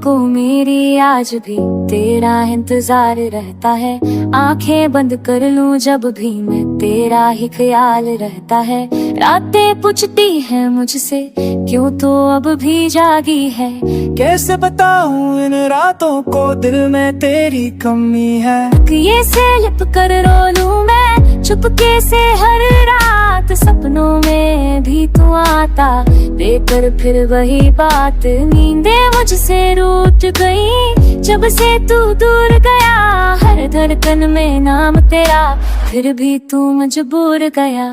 को मेरी आज भी तेरा इंतजार रहता है। आंखें बंद कर लूं जब भी मैं तेरा ही ख्याल रहता है। रातें पूछती हैं मुझसे क्यों तो अब भी जागी है। कैसे बताऊं इन रातों को दिल में तेरी कमी है। ये से लिप कर रो लूं मैं चुपके से हर रात। सपनों में भी तू आता देकर फिर वही बात। नींदें मुझसे रूठ गई जब से तू दूर गया। हर धड़कन में नाम तेरा फिर भी तू मजबूर गया।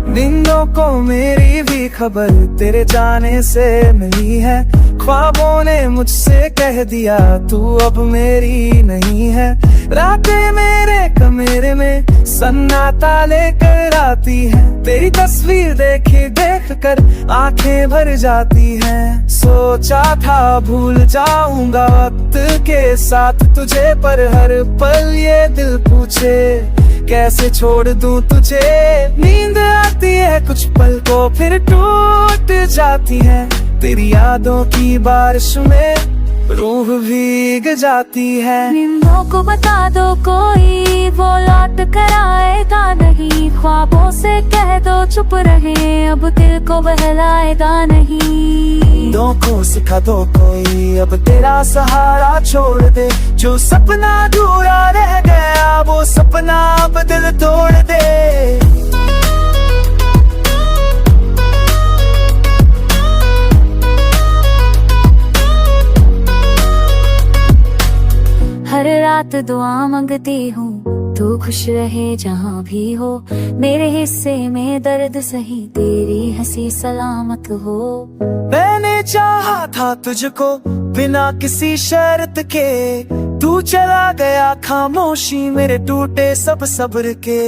नींदों को मेरी भी खबर तेरे जाने से मिली है। ख्वाबों ने मुझसे कह दिया तू अब मेरी नहीं है। रातें मेरे कमरे में सन्नाटा लेकर आती है। तेरी तस्वीर देखी देख कर आंखें भर जाती हैं। सोचा था भूल जाऊंगा वक्त के साथ तुझे, पर हर पल ये दिल पूछे कैसे छोड़ दूं तुझे। नींद आती है कुछ पल को फिर टूट जाती है। तेरी यादों की बारिश में रूह भीग जाती है। नींदों को बता दो कोई वो लौट कर आएगा नहीं। ख्वाबों से कह दो चुप रहे अब दिल को बहलाएगा नहीं। नींदों को सिखा दो कोई अब तेरा सहारा छोड़ दे। जो सपना अधूरा रह गया वो सपना अब दिल तोड़ दे। हर रात दुआ मांगती हूँ तू खुश रहे जहाँ भी हो। मेरे हिस्से में दर्द सही तेरी हंसी सलामत हो। मैंने चाहा था तुझको बिना किसी शर्त के। तू चला गया खामोशी मेरे टूटे सब सब्र के।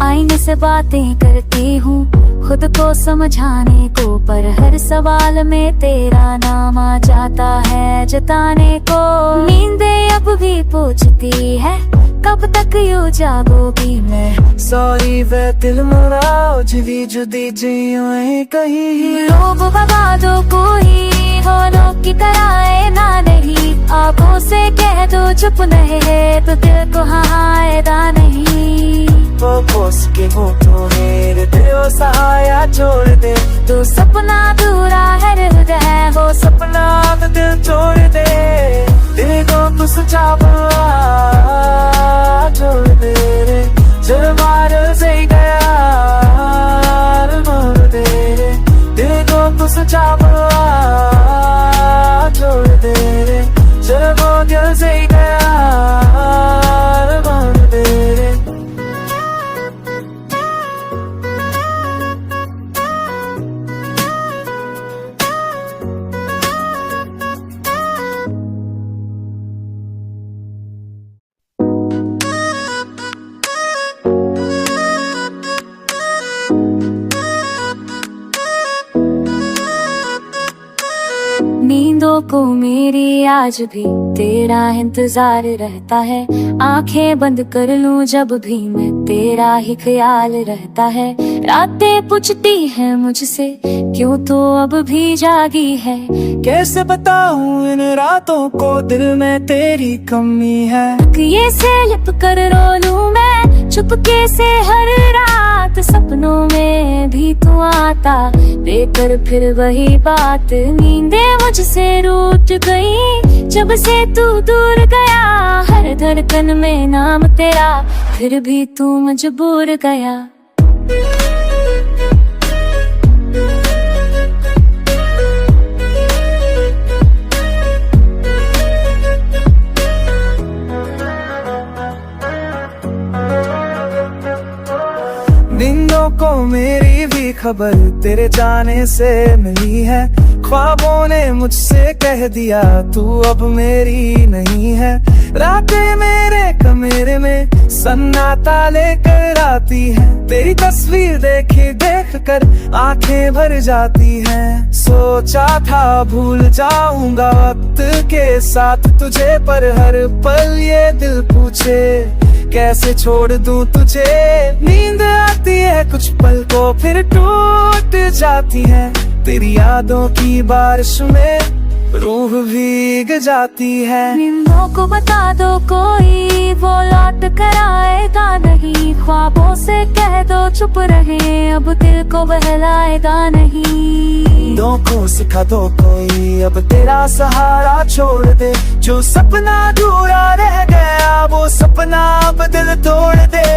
आईने से बातें करती हूँ खुद को समझाने को, पर हर सवाल में तेरा नाम आ जाता है जताने को। नींदें अब भी पूछती है कब तक यूं जागोगी मैं। सॉरी वे दिल मुराओ जुदी जुदी जियो कहीं। लोग भगा दो कोई होलों की तरह ना नहीं। आंखों से कह दो चुप नहीं है तो दिल को आएगा नहीं। वो पोस के होठों मेरे दिल सहाया छोड़ दे। तो सपना अधूरा है हृदय वो सपना अब दिल तोड़ दे। दिल को तू सुझावा छोड़ दे रे। जल मार से गया मोड़ दे रे। दिल को तू सुझावा छोड़ दे रे। जल वो दिल से गया मोड़ दे रे। नींदों को मेरी आज भी तेरा इंतजार रहता है। आंखें बंद कर लूं जब भी मैं तेरा ही ख्याल रहता है। रातें पूछती हैं मुझसे क्यों तो अब भी जागी है। कैसे बताऊं इन रातों को दिल में तेरी कमी है। ये से लिप कर रो लूं मैं चुपके से हर रात। सपनों में भी तू आता देकर फिर वही बात। नींदें मुझसे रूठ गई जब से तू दूर गया। हर धड़कन में नाम तेरा फिर भी तू मजबूर गया। नींदों को मेरी भी खबर तेरे जाने से मिली है। ख्वाबों ने मुझसे कह दिया तू अब मेरी नहीं है। रातें मेरे कमरे में सन्नाटा लेकर आती है। तेरी तस्वीर देख कर आंखें भर जाती हैं। सोचा था भूल जाऊंगा वक्त के साथ तुझे, पर हर पल ये दिल पूछे कैसे छोड़ दूं तुझे। नींद आती है कुछ पल को फिर टूट जाती है। तेरी यादों की बारिश में रूह भीग जाती है। नींदों को बता दो कोई वो लौट कर आएगा नहीं। ख्वाबों से कह दो चुप रहे अब दिल को बहलाएगा नहीं। नींदों को सिखा दो कोई अब तेरा सहारा छोड़ दे। जो सपना अधूरा रह गया वो सपना अब दिल तोड़ दे।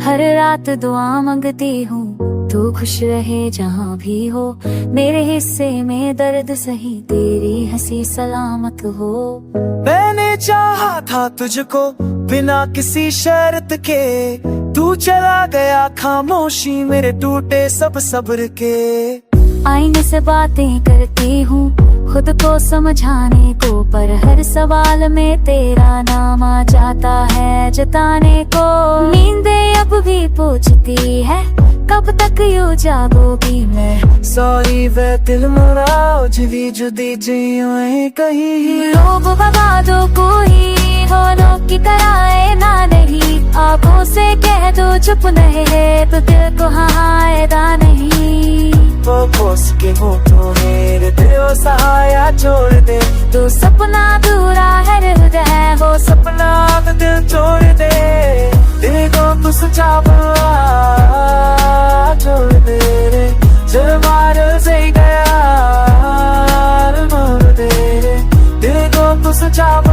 हर रात दुआ मांगती हूँ तू खुश रहे जहाँ भी हो। मेरे हिस्से में दर्द सही तेरी हंसी सलामत हो। मैंने चाहा था तुझको बिना किसी शर्त के, तू चला गया खामोशी मेरे टूटे सब सब्र के। आईने से बातें करती हूँ खुद को समझाने को, पर हर सवाल में तेरा नाम आ जाता है जताने को। नींदें अब भी पूछती है कब तक यूं जागोगी मैं। सॉरी वे दिल मेरा उजली जुदी जियों कहीं। लोग भगा दो कोई होनों की कराए ना नहीं। आंखों से कह दो चुप नहीं है तो दिल को आएगा नहीं। वो कोस के वो तो मेरे दिल सहाया छोड़ दे। तो सपना दूरा है हृदय वो सपना अब दिल तोड़ दे। दिल को तू सुझाव छोड़ दे रे। जब मार से गया मोड़ दे रे। दिल को तू सुझाव